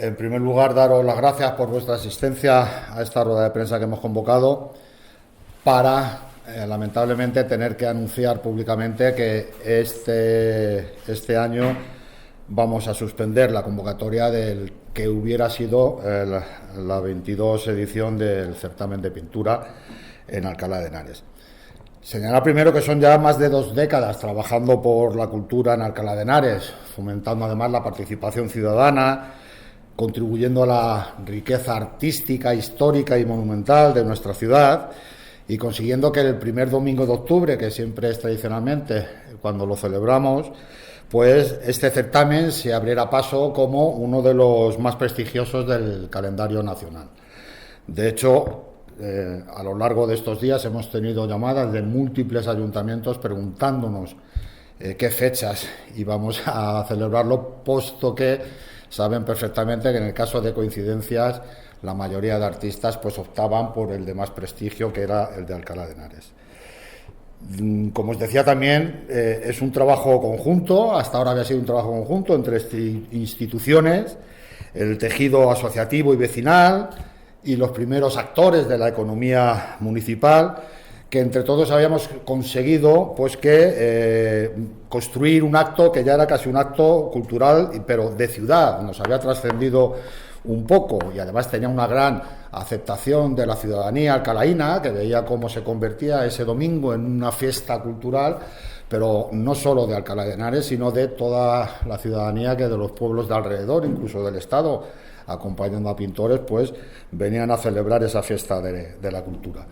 En primer lugar, daros las gracias por vuestra asistencia a esta rueda de prensa que hemos convocado para, lamentablemente, tener que anunciar públicamente que este año vamos a suspender la convocatoria del que hubiera sido la 22 edición del certamen de pintura en Alcalá de Henares. Señalar primero que son ya más de 2 décadas trabajando por la cultura en Alcalá de Henares, fomentando además la participación ciudadana, contribuyendo a la riqueza artística, histórica y monumental de nuestra ciudad y consiguiendo que el primer domingo de octubre, que siempre es tradicionalmente cuando lo celebramos, pues este certamen se abriera paso como uno de los más prestigiosos del calendario nacional. De hecho, a lo largo de estos días hemos tenido llamadas de múltiples ayuntamientos preguntándonos qué fechas íbamos a celebrarlo, puesto que saben perfectamente que en el caso de coincidencias la mayoría de artistas pues optaban por el de más prestigio, que era el de Alcalá de Henares. Como os decía también, es un trabajo conjunto, hasta ahora había sido un trabajo conjunto entre instituciones, el tejido asociativo y vecinal y los primeros actores de la economía municipal, que entre todos habíamos conseguido pues que construir un acto que ya era casi un acto cultural, pero de ciudad. Nos había trascendido un poco y además tenía una gran aceptación de la ciudadanía alcalaína, que veía cómo se convertía ese domingo en una fiesta cultural, pero no solo de Alcalá de Henares, sino de toda la ciudadanía, que de los pueblos de alrededor, incluso del Estado, acompañando a pintores, pues venían a celebrar esa fiesta de la cultura.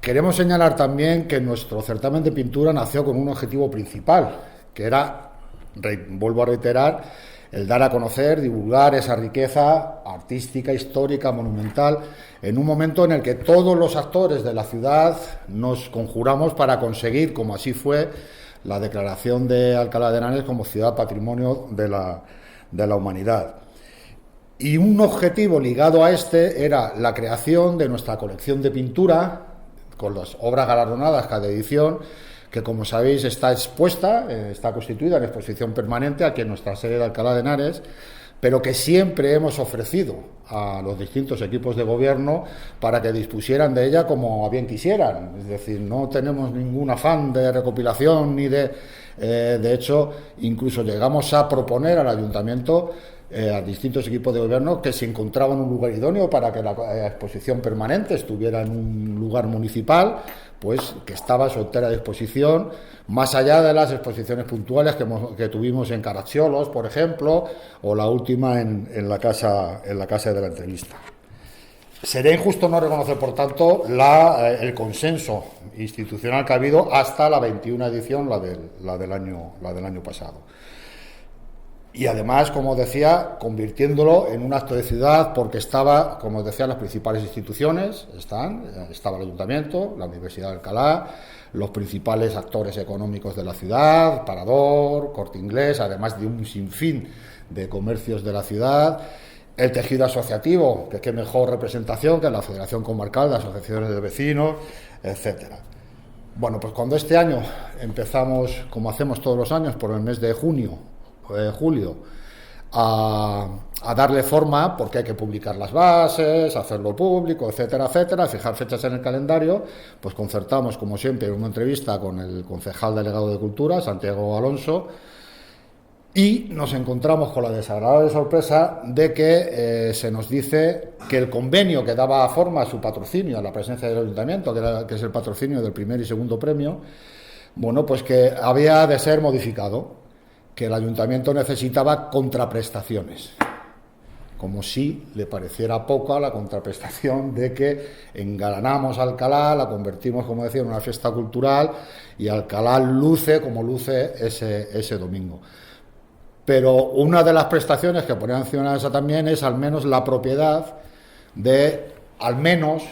Queremos señalar también que nuestro certamen de pintura nació con un objetivo principal, que era, vuelvo a reiterar, el dar a conocer, divulgar esa riqueza artística, histórica, monumental, en un momento en el que todos los actores de la ciudad nos conjuramos para conseguir, como así fue, la declaración de Alcalá de Henares como ciudad patrimonio de la humanidad. Y un objetivo ligado a este era la creación de nuestra colección de pintura, con las obras galardonadas cada edición, que como sabéis está expuesta, está constituida en exposición permanente aquí en nuestra sede de Alcalá de Henares, pero que siempre hemos ofrecido a los distintos equipos de gobierno para que dispusieran de ella como a bien quisieran. Es decir, no tenemos ningún afán de recopilación ni de hecho, incluso llegamos a proponer al ayuntamiento a distintos equipos de gobierno que se encontraban un lugar idóneo para que la exposición permanente estuviera en un lugar municipal, pues que estaba a su entera disposición, más allá de las exposiciones puntuales que tuvimos en Caracciolo, por ejemplo, o la última en la casa de la Entrevista. Sería injusto no reconocer, por tanto, el consenso institucional que ha habido hasta la 21 edición, la del año pasado. Y además, como decía, convirtiéndolo en un acto de ciudad, porque estaba, como os decía, las principales instituciones, estaba el Ayuntamiento, la Universidad de Alcalá, los principales actores económicos de la ciudad, Parador, Corte Inglés, además de un sinfín de comercios de la ciudad, el tejido asociativo, que qué mejor representación que la Federación Comarcal de Asociaciones de Vecinos, etcétera. Bueno, pues cuando este año empezamos, como hacemos todos los años, por el mes de julio, a darle forma, porque hay que publicar las bases, hacerlo público, etcétera, etcétera, fijar fechas en el calendario, pues concertamos, como siempre, una entrevista con el concejal delegado de Cultura, Santiago Alonso, y nos encontramos con la desagradable sorpresa de que se nos dice que el convenio que daba forma a su patrocinio, a la presencia del ayuntamiento, que es el patrocinio del primer y segundo premio, bueno, pues que había de ser modificado, que el ayuntamiento necesitaba contraprestaciones, como si le pareciera poca la contraprestación de que engalanamos Alcalá, la convertimos, como decía, en una fiesta cultural, y Alcalá luce como luce ese domingo. Pero una de las prestaciones que ponía encima de la mesa también es al menos la propiedad de al menos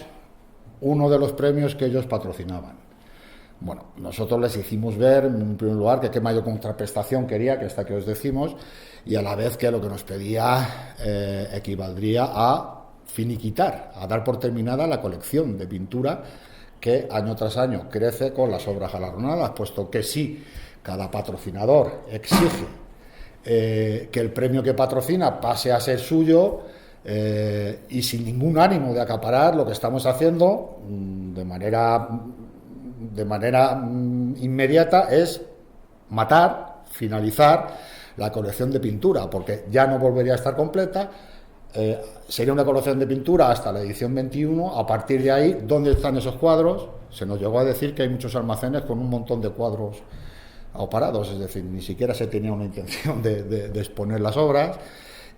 uno de los premios que ellos patrocinaban. Bueno, nosotros les hicimos ver, en primer lugar, que qué mayor contraprestación quería, que esta que os decimos, y a la vez que lo que nos pedía equivaldría a finiquitar, a dar por terminada la colección de pintura que año tras año crece con las obras galardonadas, puesto que si cada patrocinador exige que el premio que patrocina pase a ser suyo, y sin ningún ánimo de acaparar, lo que estamos haciendo de manera inmediata es matar, finalizar la colección de pintura, porque ya no volvería a estar completa. Sería una colección de pintura hasta la edición 21. A partir de ahí, ¿dónde están esos cuadros? Se nos llegó a decir que hay muchos almacenes con un montón de cuadros parados, es decir, ni siquiera se tenía una intención de exponer las obras.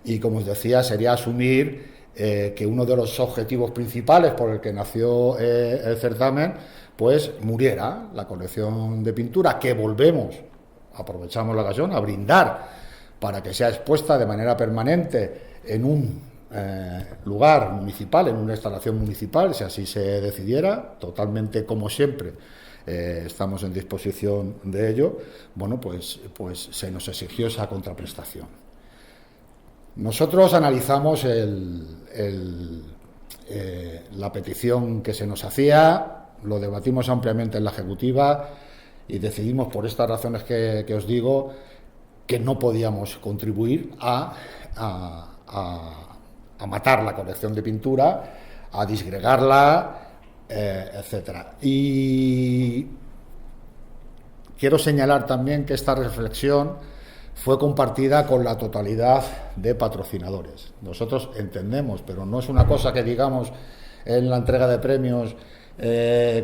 Y como os decía, sería asumir que uno de los objetivos principales por el que nació el certamen, pues muriera, la colección de pintura, que volvemos, aprovechamos la ocasión, a brindar para que sea expuesta de manera permanente en un lugar municipal, en una instalación municipal, si así se decidiera, totalmente como siempre. Estamos en disposición de ello. Bueno, pues se nos exigió esa contraprestación. Nosotros analizamos la petición que se nos hacía, lo debatimos ampliamente en la ejecutiva y decidimos, por estas razones que os digo, que no podíamos contribuir a matar la colección de pintura, a disgregarla, etcétera. Y quiero señalar también que esta reflexión fue compartida con la totalidad de patrocinadores. Nosotros entendemos, pero no es una cosa que digamos en la entrega de premios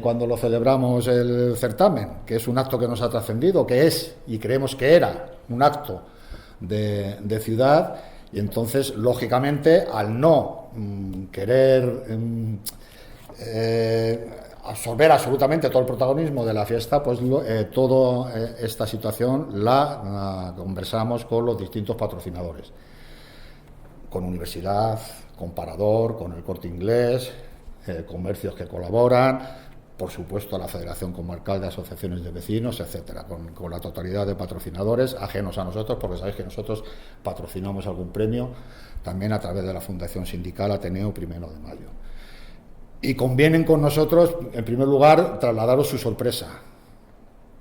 cuando lo celebramos el certamen, que es un acto que nos ha trascendido, que es, y creemos que era, un acto de ciudad, y entonces, lógicamente, al no querer absorber absolutamente todo el protagonismo de la fiesta, pues toda esta situación la conversamos con los distintos patrocinadores, con Universidad, con Parador, con el Corte Inglés, comercios que colaboran, por supuesto la Federación Comarcal de Asociaciones de Vecinos, etcétera, con la totalidad de patrocinadores ajenos a nosotros, porque sabéis que nosotros patrocinamos algún premio también a través de la Fundación Sindical Ateneo 1 de Mayo. Y convienen con nosotros, en primer lugar, trasladaros su sorpresa,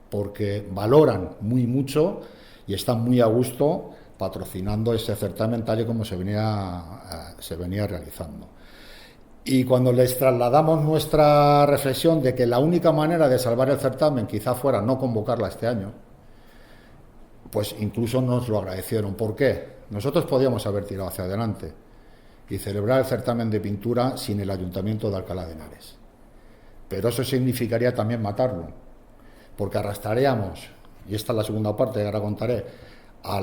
porque valoran muy mucho y están muy a gusto patrocinando ese certamen tal y como se venía realizando. Y cuando les trasladamos nuestra reflexión de que la única manera de salvar el certamen quizá fuera no convocarla este año, pues incluso nos lo agradecieron. ¿Por qué? Nosotros podíamos haber tirado hacia adelante y celebrar el certamen de pintura sin el Ayuntamiento de Alcalá de Henares. Pero eso significaría también matarlo, porque arrastraríamos, y esta es la segunda parte que ahora contaré, a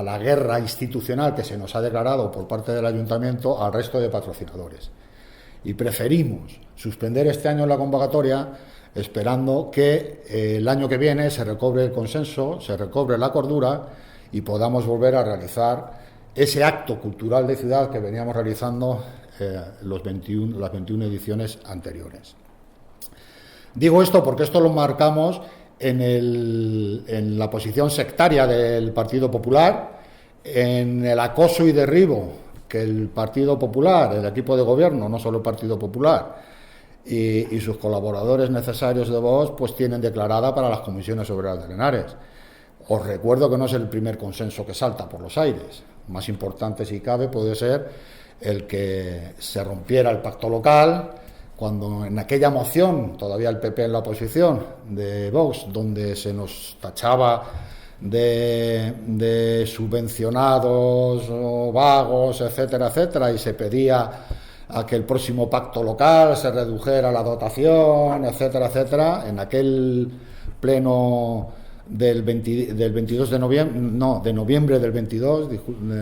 la guerra institucional que se nos ha declarado por parte del Ayuntamiento al resto de patrocinadores. Y preferimos suspender este año la convocatoria esperando que el año que viene se recobre el consenso, se recobre la cordura y podamos volver a realizar ese acto cultural de ciudad que veníamos realizando las 21 ediciones anteriores. Digo esto porque esto lo marcamos en la posición sectaria del Partido Popular, en el acoso y derribo que el Partido Popular, el equipo de gobierno, no solo el Partido Popular, y sus colaboradores necesarios de Vox, pues tienen declarada para las comisiones obreras de Henares. Os recuerdo que no es el primer consenso que salta por los aires. Más importante, si cabe, puede ser el que se rompiera el pacto local, cuando en aquella moción, todavía el PP en la oposición, de Vox, donde se nos tachaba de subvencionados o vagos, etcétera, etcétera, y se pedía a que el próximo pacto local se redujera la dotación, etcétera, etcétera, en aquel pleno del 22 de noviembre, no, de noviembre del 22,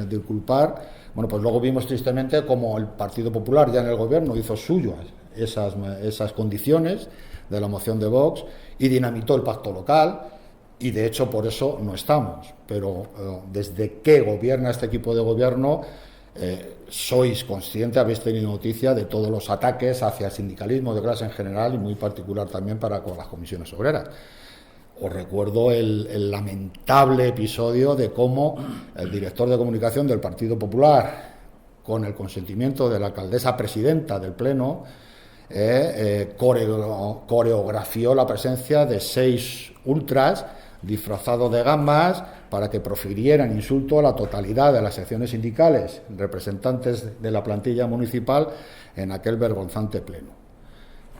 disculpar, bueno, pues luego vimos tristemente como el Partido Popular ya en el gobierno hizo suyo esas condiciones de la moción de Vox y dinamitó el pacto local, y de hecho por eso no estamos. Pero desde que gobierna este equipo de gobierno, sois conscientes, habéis tenido noticia de todos los ataques hacia el sindicalismo de clase en general y muy particular también con las comisiones obreras. Os recuerdo el lamentable episodio de cómo el director de comunicación del Partido Popular, con el consentimiento de la alcaldesa presidenta del Pleno, coreografió la presencia de 6 ultras disfrazado de gambas para que profirieran insulto a la totalidad de las secciones sindicales, representantes de la plantilla municipal, en aquel vergonzante pleno.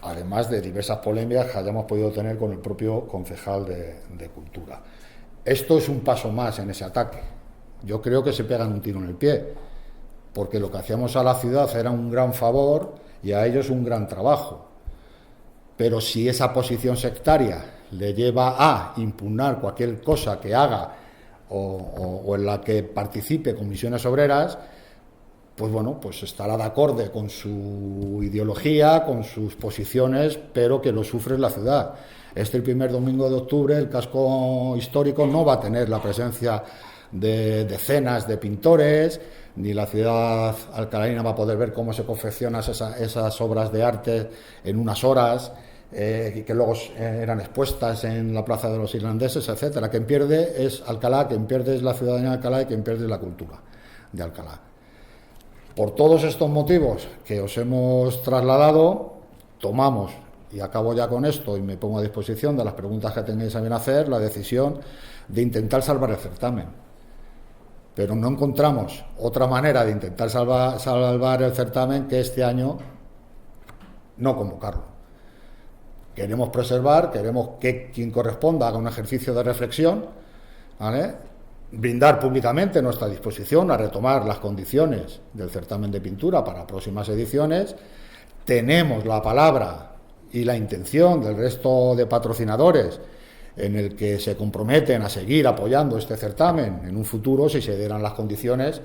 Además de diversas polémicas que hayamos podido tener con el propio concejal de Cultura. Esto es un paso más en ese ataque. Yo creo que se pegan un tiro en el pie, porque lo que hacíamos a la ciudad era un gran favor y a ellos un gran trabajo. Pero si esa posición sectaria le lleva a impugnar cualquier cosa que haga o en la que participe Comisiones Obreras, pues bueno, pues estará de acorde con su ideología, con sus posiciones, pero que lo sufre la ciudad. El primer domingo de octubre el casco histórico no va a tener la presencia de decenas de pintores, ni la ciudad alcalaína va a poder ver cómo se confeccionan esas obras de arte en unas horas, que luego eran expuestas en la Plaza de los Irlandeses, etcétera. Quien pierde es Alcalá, quien pierde es la ciudadanía de Alcalá y quien pierde es la cultura de Alcalá. Por todos estos motivos que os hemos trasladado, tomamos, y acabo ya con esto y me pongo a disposición de las preguntas que tengáis a bien hacer, la decisión de intentar salvar el certamen. Pero no encontramos otra manera de intentar salvar el certamen que este año no convocarlo. Queremos preservar, queremos que quien corresponda haga un ejercicio de reflexión, ¿vale?, brindar públicamente nuestra disposición a retomar las condiciones del certamen de pintura para próximas ediciones. Tenemos la palabra y la intención del resto de patrocinadores en el que se comprometen a seguir apoyando este certamen en un futuro si se dieran las condiciones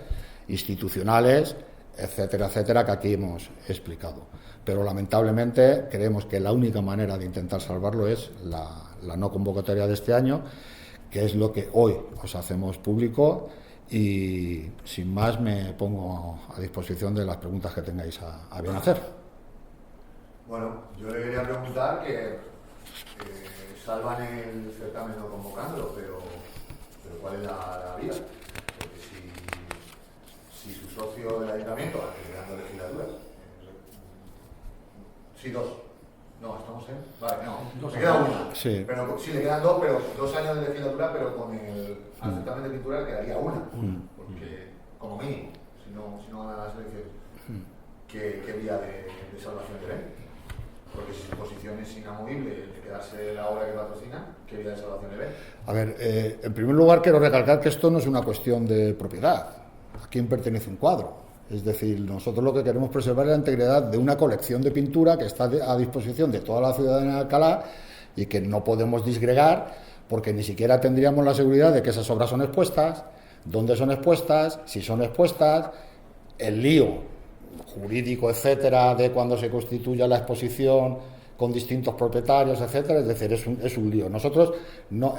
institucionales, etcétera, etcétera, que aquí hemos explicado. Pero lamentablemente creemos que la única manera de intentar salvarlo es la no convocatoria de este año, que es lo que hoy os hacemos público, y sin más me pongo a disposición de las preguntas que tengáis a bien hacer. Bueno, yo le quería preguntar que salvan el certamen no convocándolo, pero ¿cuál es la vía? Porque si su socio del ayuntamiento, acreditando legislaturas, sí, dos. No, estamos en... Vale, no, me queda una. Sí. Pero sí, le quedan dos, pero 2 años de legislatura, pero con el certamen de pintura le quedaría una. Porque, como mínimo, si no gana las elecciones, ¿qué vía de salvación le ven? Porque si su posición es inamovible de quedarse la obra que patrocina, ¿qué vía de salvación le ven? A ver, en primer lugar quiero recalcar que esto no es una cuestión de propiedad. ¿A quién pertenece un cuadro? Es decir, nosotros lo que queremos preservar es la integridad de una colección de pintura que está a disposición de toda la ciudadanía de Alcalá y que no podemos disgregar, porque ni siquiera tendríamos la seguridad de que esas obras son expuestas, dónde son expuestas, si son expuestas, el lío jurídico, etcétera, de cuando se constituya la exposición con distintos propietarios, etcétera. Es decir, es un lío. Nosotros no...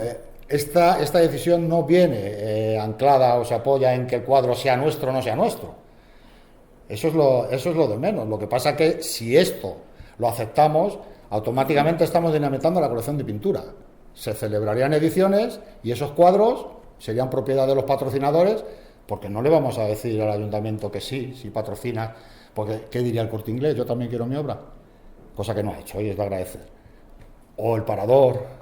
Esta decisión no viene anclada o se apoya en que el cuadro sea nuestro o no sea nuestro. Eso es lo de menos. Lo que pasa es que si esto lo aceptamos, automáticamente estamos dinamitando la colección de pintura. Se celebrarían ediciones y esos cuadros serían propiedad de los patrocinadores, porque no le vamos a decir al ayuntamiento que sí, si patrocina, porque ¿qué diría el Corte Inglés? Yo también quiero mi obra, cosa que no ha hecho y es de agradecer. O el Parador,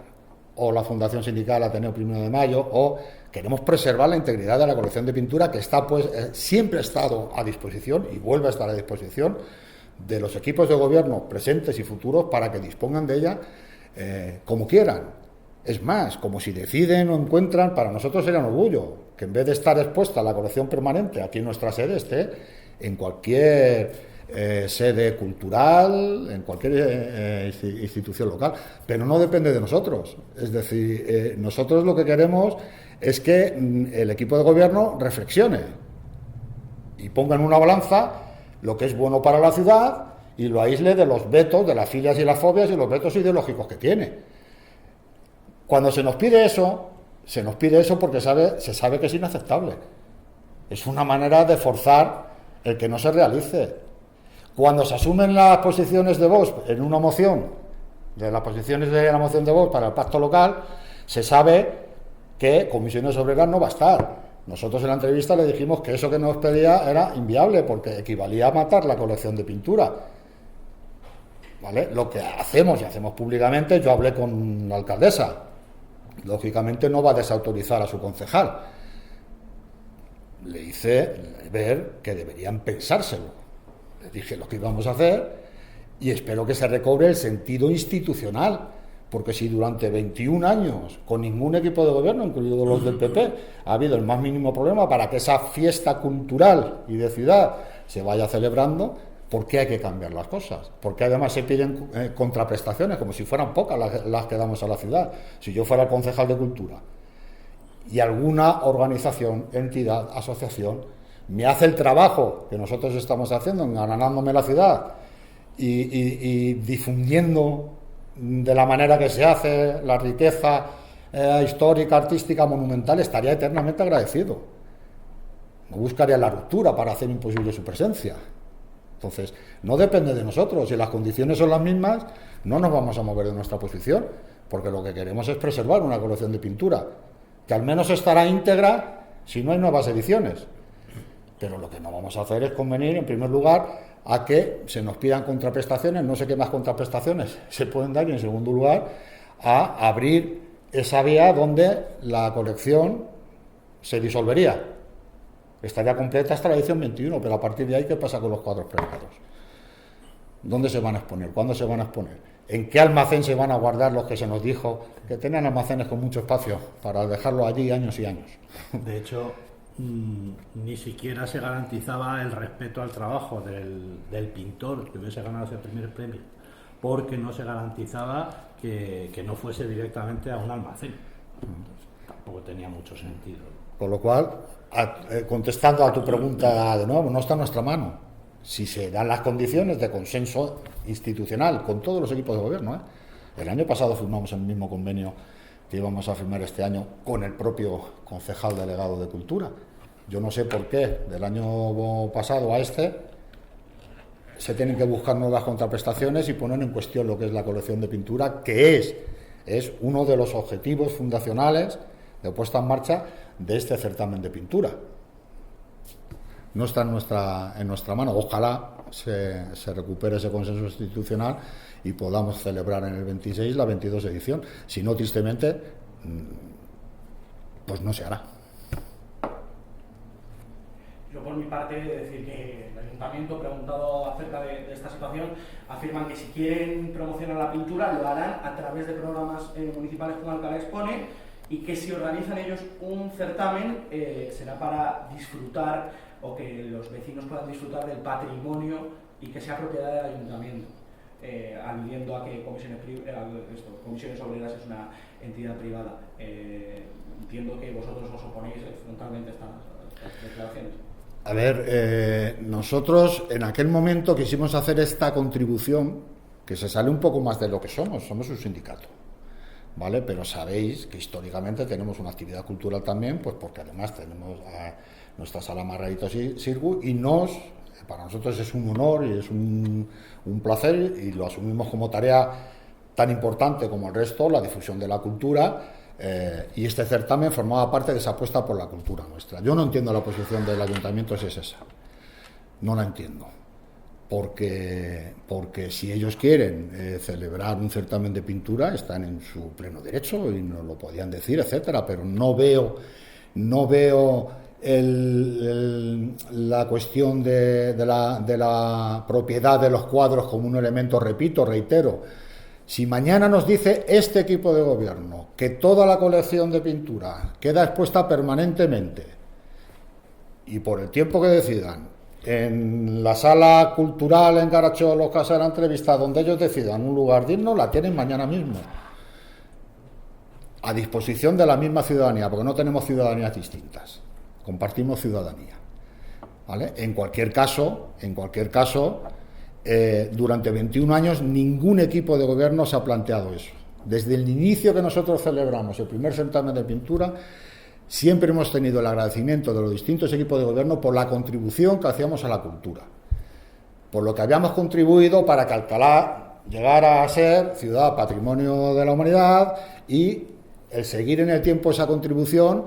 o la Fundación Sindical Ateneo 1 de Mayo, o queremos preservar la integridad de la colección de pintura que está, pues, siempre ha estado a disposición y vuelve a estar a disposición de los equipos de gobierno presentes y futuros para que dispongan de ella como quieran. Es más, como si deciden o encuentran, para nosotros sería un orgullo que en vez de estar expuesta a la colección permanente aquí en nuestra sede, esté en cualquier sede cultural, en cualquier institución local, pero no depende de nosotros. Es decir, nosotros lo que queremos es que el equipo de gobierno reflexione y ponga en una balanza lo que es bueno para la ciudad y lo aísle de los vetos, de las filias y las fobias y los vetos ideológicos que tiene. Cuando se nos pide eso porque se sabe que es inaceptable. Es una manera de forzar el que no se realice. Cuando se asumen las posiciones de Vox en una moción, de las posiciones de la moción de Vox para el pacto local, se sabe que Comisiones Obreras no va a estar. Nosotros en la entrevista le dijimos que eso que nos pedía era inviable porque equivalía a matar la colección de pintura. ¿Vale? Lo que hacemos y hacemos públicamente, yo hablé con la alcaldesa, lógicamente no va a desautorizar a su concejal. Le hice ver que deberían pensárselo. Les dije lo que íbamos a hacer y espero que se recobre el sentido institucional, porque si durante 21 años con ningún equipo de gobierno, incluidos los del PP, ha habido el más mínimo problema para que esa fiesta cultural y de ciudad se vaya celebrando, ¿por qué hay que cambiar las cosas? Porque además se piden contraprestaciones, como si fueran pocas las que damos a la ciudad. Si yo fuera el concejal de Cultura y alguna organización, entidad, asociación me hace el trabajo que nosotros estamos haciendo, engalanándome la ciudad y difundiendo de la manera que se hace la riqueza histórica, artística, monumental, estaría eternamente agradecido. No buscaría la ruptura para hacer imposible su presencia. Entonces, no depende de nosotros. Si las condiciones son las mismas, no nos vamos a mover de nuestra posición, porque lo que queremos es preservar una colección de pintura, que al menos estará íntegra si no hay nuevas ediciones. Pero lo que no vamos a hacer es convenir, en primer lugar, a que se nos pidan contraprestaciones, no sé qué más contraprestaciones se pueden dar, y en segundo lugar, a abrir esa vía donde la colección se disolvería. Estaría completa hasta la edición 21, pero a partir de ahí, ¿qué pasa con los cuadros premiados? ¿Dónde se van a exponer? ¿Cuándo se van a exponer? ¿En qué almacén se van a guardar los que se nos dijo que tenían almacenes con mucho espacio para dejarlo allí años y años? De hecho, ni siquiera se garantizaba el respeto al trabajo del pintor que hubiese ganado ese primer premio, porque no se garantizaba que no fuese directamente a un almacén. Entonces, tampoco tenía mucho sentido. Con lo cual, contestando a tu pregunta de nuevo, no está en nuestra mano. Si se dan las condiciones de consenso institucional con todos los equipos de gobierno, El año pasado firmamos el mismo convenio que íbamos a firmar este año con el propio concejal delegado de Cultura. Yo no sé por qué del año pasado a este se tienen que buscar nuevas contraprestaciones y poner en cuestión lo que es la colección de pintura, que es uno de los objetivos fundacionales de puesta en marcha de este certamen de pintura. No está en nuestra mano. Ojalá se recupere ese consenso institucional y podamos celebrar en el 26 la 22 edición. Si no, tristemente, pues no se hará. Yo, por mi parte, he de decir que el Ayuntamiento, preguntado acerca de esta situación, afirman que si quieren promocionar la pintura lo harán a través de programas municipales como Alcalá Expone, y que si organizan ellos un certamen será para disfrutar o que los vecinos puedan disfrutar del patrimonio y que sea propiedad del Ayuntamiento, aludiendo a que Comisiones Obreras es una entidad privada. Entiendo que vosotros os oponéis frontalmente a estas declaraciones. A ver, nosotros en aquel momento quisimos hacer esta contribución que se sale un poco más de lo que somos un sindicato, ¿vale? Pero sabéis que históricamente tenemos una actividad cultural también, pues porque además tenemos nuestra sala Margarito Sirgu y para nosotros es un honor y es un placer y lo asumimos como tarea tan importante como el resto, la difusión de la cultura. Y este certamen formaba parte de esa apuesta por la cultura nuestra. Yo no entiendo la posición del ayuntamiento si es esa. No la entiendo. Porque si ellos quieren celebrar un certamen de pintura, están en su pleno derecho y nos lo podían decir, etcétera. Pero no veo la cuestión de la propiedad de los cuadros como un elemento, reitero. Si mañana nos dice este equipo de gobierno que toda la colección de pintura queda expuesta permanentemente y por el tiempo que decidan en la sala cultural en Garacholos, Casa de la Entrevista, donde ellos decidan un lugar digno, la tienen mañana mismo a disposición de la misma ciudadanía, porque no tenemos ciudadanías distintas, compartimos ciudadanía, ¿vale? En cualquier caso, durante 21 años ningún equipo de gobierno se ha planteado eso. Desde el inicio que nosotros celebramos el primer certamen de pintura, siempre hemos tenido el agradecimiento de los distintos equipos de gobierno por la contribución que hacíamos a la cultura, por lo que habíamos contribuido para que Alcalá llegara a ser ciudad patrimonio de la humanidad y el seguir en el tiempo esa contribución,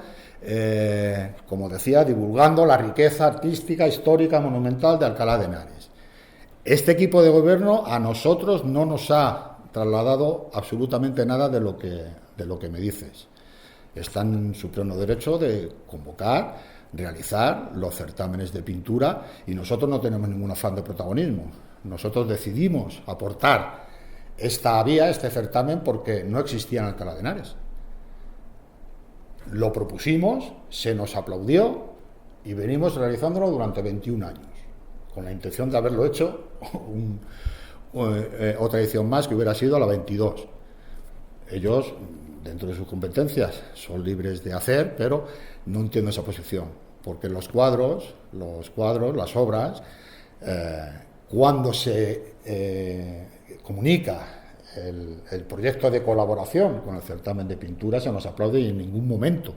como decía, divulgando la riqueza artística, histórica, monumental de Alcalá de Henares. Este equipo de gobierno a nosotros no nos ha trasladado absolutamente nada de lo que me dices. están en su pleno derecho de convocar, realizar los certámenes de pintura, y nosotros no tenemos ningún afán de protagonismo. Nosotros decidimos aportar esta vía, este certamen, porque no existía en Alcalá de Henares. Lo propusimos, se nos aplaudió y venimos realizándolo durante 21 años, con la intención de haberlo hecho otra edición más, que hubiera sido la 22. Ellos, dentro de sus competencias, son libres de hacer, pero no entiendo esa posición, porque los cuadros, las obras, cuando se comunica el proyecto de colaboración con el certamen de pintura, se nos aplaude y en ningún momento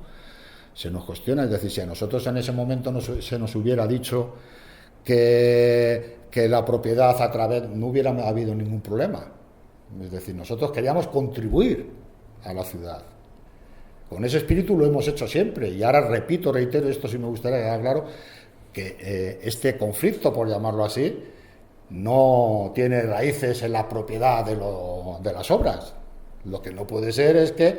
se nos cuestiona. Es decir, si a nosotros en ese momento se nos hubiera dicho que la propiedad a través, no hubiera habido ningún problema. Es decir, nosotros queríamos contribuir a la ciudad. Con ese espíritu lo hemos hecho siempre, y ahora reitero, esto sí me gustaría quedar claro, que este conflicto, por llamarlo así, no tiene raíces en la propiedad de las obras. Lo que no puede ser es que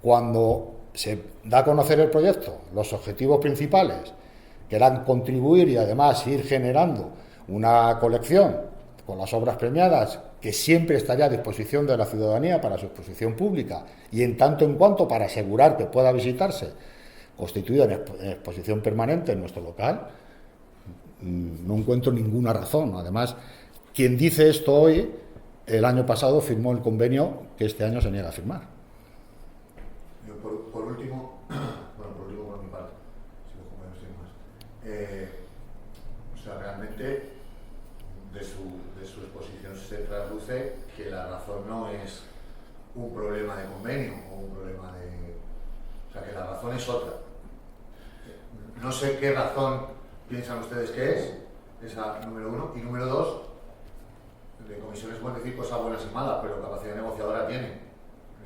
cuando se da a conocer el proyecto, los objetivos principales, que eran contribuir y además ir generando una colección con las obras premiadas que siempre estaría a disposición de la ciudadanía para su exposición pública, y en tanto en cuanto para asegurar que pueda visitarse, constituida en exposición permanente en nuestro local, no encuentro ninguna razón. Además, quien dice esto hoy, el año pasado firmó el convenio que este año se niega a firmar. Yo por último, por mi parte, si los compañeros tienen más, o sea, realmente de su exposición se trasluce que la razón no es un problema de convenio o un problema de... O sea, que la razón es otra. No sé qué razón piensan ustedes que es, esa número uno. Y número dos, de comisiones pueden decir cosas buenas y malas, pero capacidad negociadora tienen.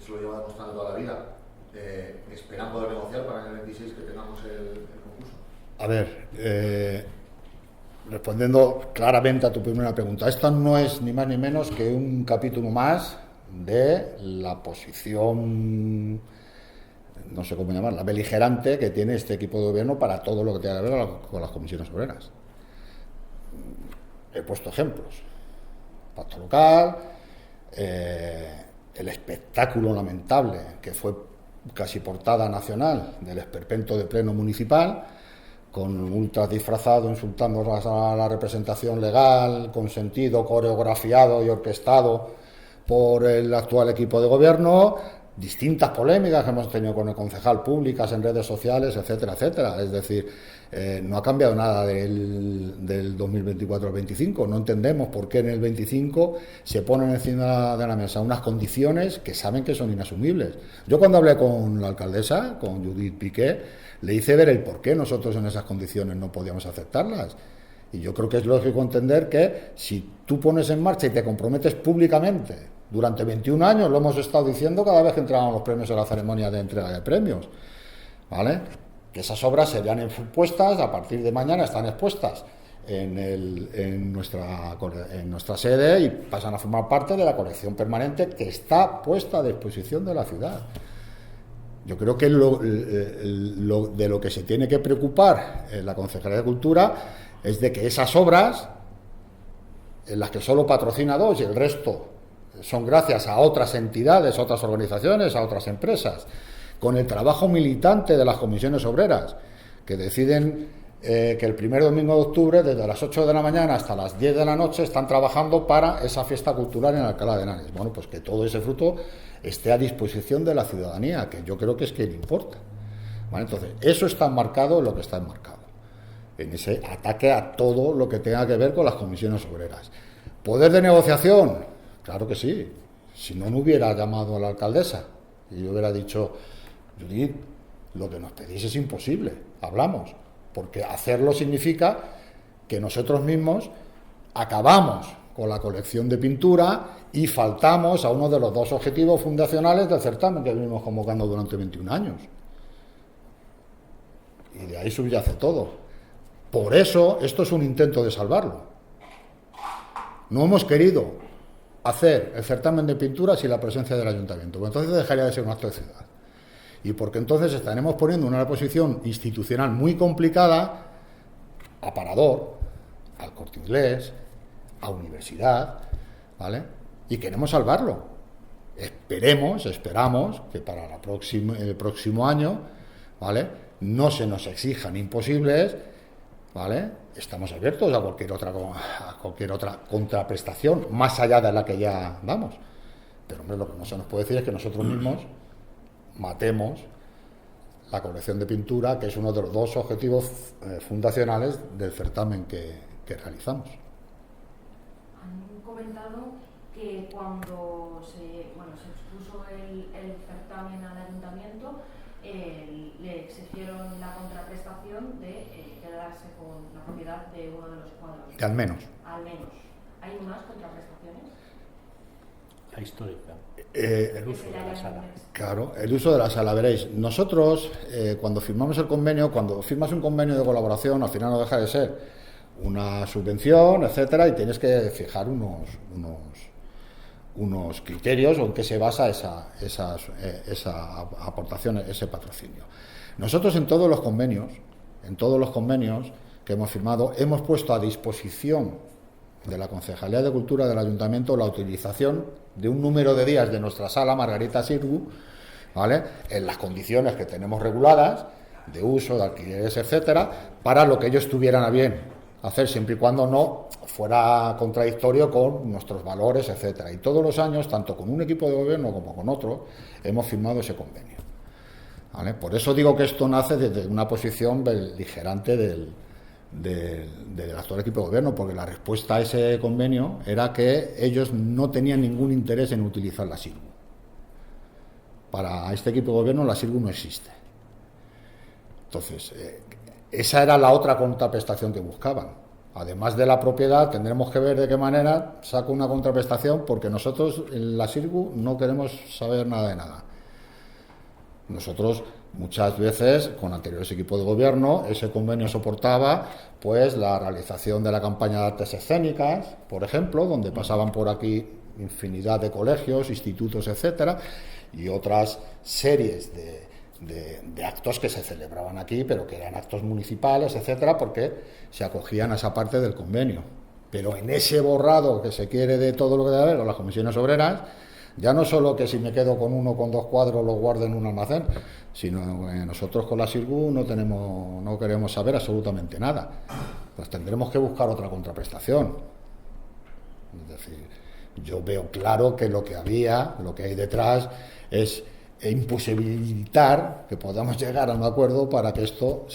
Eso lo lleva demostrando toda la vida. ¿Esperan poder negociar para en el 26 que tengamos el concurso? A ver, respondiendo claramente a tu primera pregunta, esto no es ni más ni menos que un capítulo más de la posición, no sé cómo llamarla, beligerante que tiene este equipo de gobierno para todo lo que tenga que ver con las comisiones obreras. He puesto ejemplos: pacto local, el espectáculo lamentable que fue casi portada nacional del esperpento de pleno municipal, con ultras disfrazados insultando a la representación legal, consentido, coreografiado y orquestado por el actual equipo de gobierno, distintas polémicas que hemos tenido con el concejal públicas en redes sociales, etcétera, etcétera. Es decir, no ha cambiado nada del 2024 al 25. No entendemos por qué en el 25 se ponen encima de la mesa unas condiciones que saben que son inasumibles. Yo cuando hablé con la alcaldesa, con Judith Piqué, le hice ver el por qué nosotros en esas condiciones no podíamos aceptarlas. Y yo creo que es lógico entender que si tú pones en marcha y te comprometes públicamente, durante 21 años lo hemos estado diciendo cada vez que entrábamos los premios en la ceremonia de entrega de premios, ¿vale? Que esas obras serían expuestas, a partir de mañana están expuestas en nuestra sede y pasan a formar parte de la colección permanente que está puesta a disposición de la ciudad. Yo creo que de lo que se tiene que preocupar la Concejalía de Cultura es de que esas obras, en las que solo patrocina 2 y el resto son gracias a otras entidades, a otras organizaciones, a otras empresas, con el trabajo militante de las comisiones obreras, que deciden que el primer domingo de octubre, desde las 8 de la mañana hasta las 10 de la noche, están trabajando para esa fiesta cultural en Alcalá de Henares. Bueno, pues que todo ese fruto esté a disposición de la ciudadanía, que yo creo que es que le importa. ¿Vale? Entonces, eso está enmarcado en lo que está enmarcado, en ese ataque a todo lo que tenga que ver con las comisiones obreras. ¿Poder de negociación? Claro que sí. Si no, no hubiera llamado a la alcaldesa y yo hubiera dicho: Judith, lo que nos pedís es imposible, hablamos, porque hacerlo significa que nosotros mismos acabamos con la colección de pintura y faltamos a uno de los 2 objetivos fundacionales del certamen que venimos convocando durante 21 años. Y de ahí subyace todo. Por eso, esto es un intento de salvarlo. No hemos querido hacer el certamen de pintura sin la presencia del ayuntamiento, porque entonces dejaría de ser un acto de ciudad. y porque entonces estaremos poniendo una posición institucional muy complicada a Parador, al Corte Inglés, a Universidad, ¿vale? Y queremos salvarlo. Esperamos que para el próximo año, ¿vale?, no se nos exijan imposibles, ¿vale? Estamos abiertos a cualquier otra contraprestación, más allá de la que ya damos. Pero, hombre, lo que no se nos puede decir es que nosotros mismos matemos la colección de pintura, que es uno de los dos objetivos fundacionales del certamen que realizamos. Han comentado que cuando se expuso el certamen al ayuntamiento, le exigieron la contraprestación de quedarse con la propiedad de uno de los cuadros. Que al menos. ¿Hay más contraprestaciones? La histórica. El uso de la sala. Claro, el uso de la sala. Veréis, nosotros cuando firmamos el convenio, cuando firmas un convenio de colaboración, al final no deja de ser una subvención, etcétera, y tienes que fijar unos criterios o en qué se basa esa aportación, ese patrocinio. Nosotros en todos los convenios que hemos firmado, hemos puesto a disposición de la Concejalía de Cultura del Ayuntamiento la utilización de un número de días de nuestra sala Margarita Xirgu, ¿vale?, en las condiciones que tenemos reguladas, de uso, de alquileres, etcétera, para lo que ellos tuvieran a bien hacer, siempre y cuando no fuera contradictorio con nuestros valores, etcétera. Y todos los años, tanto con un equipo de gobierno como con otro, hemos firmado ese convenio, ¿vale? Por eso digo que esto nace desde una posición beligerante del actual equipo de gobierno, porque la respuesta a ese convenio era que ellos no tenían ningún interés en utilizar la SIRGU. Para este equipo de gobierno la SIRGU no existe. Entonces, esa era la otra contraprestación que buscaban. Además de la propiedad, tendremos que ver de qué manera saco una contraprestación, porque nosotros en la SIRGU no queremos saber nada de nada. Nosotros muchas veces, con anteriores equipos de gobierno, ese convenio soportaba pues la realización de la campaña de artes escénicas, por ejemplo, donde pasaban por aquí infinidad de colegios, institutos, etcétera, y otras series de actos que se celebraban aquí, pero que eran actos municipales, etcétera, porque se acogían a esa parte del convenio. Pero en ese borrado que se quiere de todo lo que debe haber, o las comisiones obreras, ya no solo que si me quedo con uno, con dos cuadros, los guardo en un almacén, sino que nosotros con la SIRGU no queremos saber absolutamente nada. Pues tendremos que buscar otra contraprestación. Es decir, yo veo claro que lo que hay detrás es imposibilitar que podamos llegar a un acuerdo para que esto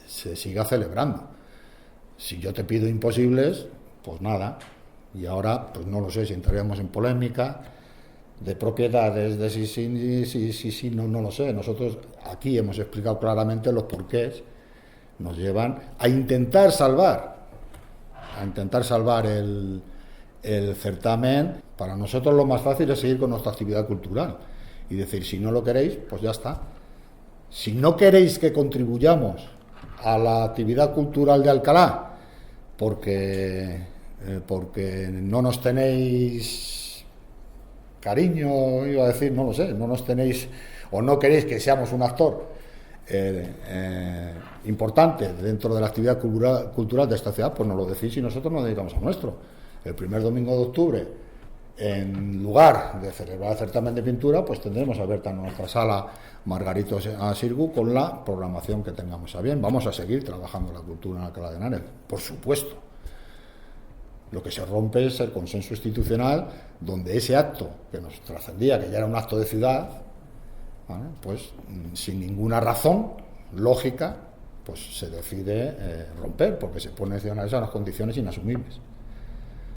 se siga celebrando. Si yo te pido imposibles, pues nada. Y ahora, pues no lo sé, si entraríamos en polémica de propiedades, de si, no lo sé. Nosotros aquí hemos explicado claramente los porqués nos llevan a intentar salvar el certamen. Para nosotros lo más fácil es seguir con nuestra actividad cultural y decir, si no lo queréis, pues ya está. Si no queréis que contribuyamos a la actividad cultural de Alcalá porque no nos tenéis cariño, iba a decir, no lo sé, no nos tenéis o no queréis que seamos un actor importante dentro de la actividad cultural de esta ciudad, pues nos lo decís y nosotros nos dedicamos a nuestro. El primer domingo de octubre, en lugar de celebrar el certamen de pintura, pues tendremos abierta nuestra sala Margarita Xirgu con la programación que tengamos a bien. Vamos a seguir trabajando la cultura en Alcalá de Henares, por supuesto. Lo que se rompe es el consenso institucional, donde ese acto que nos trascendía, que ya era un acto de ciudad, ¿vale?, pues sin ninguna razón lógica, pues se decide romper, porque se pone a unas condiciones inasumibles.